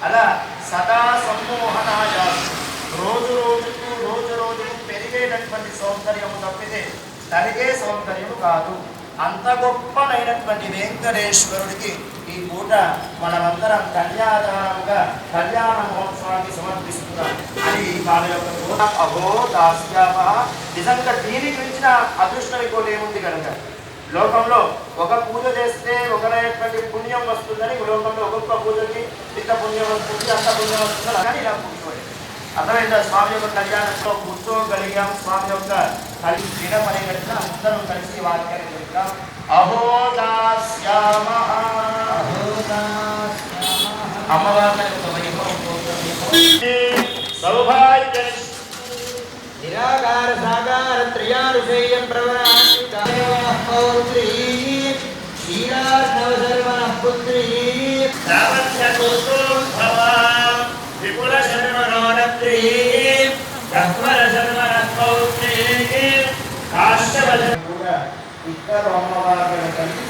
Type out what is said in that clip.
అలా సదా సమ్మోహనాయ రోజు రోజుకు పెరిగేటటువంటి సౌందర్యము తప్పితే తరిగే సౌందర్యము కాదు. అంత గొప్పనైనటువంటి వెంకటేశ్వరుడికి ఈ పూట మనమందరం కళ్యాణంగా కళ్యాణ మహోత్సవాన్ని సమర్పిస్తున్నాం అని వాళ్ళ యొక్క అహో దాస్యామ. నిజంగా దీనికి మించిన అదృష్టం ఇంకోటి ఏముంది కనుక లోకంలో ఒక పూజ చేస్తే ఒకరైనటువంటి పుణ్యం వస్తుందని లోకంలో ఒక్కొక్క పూజకి ఇంత పుణ్యం వస్తుంది అంత పుణ్యం వస్తుంది కానీ ఇలా కూర్చోండి. అర్థమైందా? స్వామి యొక్క కళ్యాణంలో కూర్చోగలిగాం. స్వామి యొక్క దిన పరిగణన అందరం కలిసి వాక్యాన్ని చెప్తాం. అహోదాస్యామ అమ్మవారి యొక్క వైభవం సౌభాగ్య నిరాకార సాకార త్రియారుషేయ ప్రవరాపౌత్రీ క్షీరార్ణవ శర్మణ పుత్రీ సావత్సకోభవ విపుల శర్మణోనత్రీ బ్రహ్మర శర్మణ పౌత్రీ కాశ్యవ కూడా ఇద్దరు అమ్మవారులను కలిసి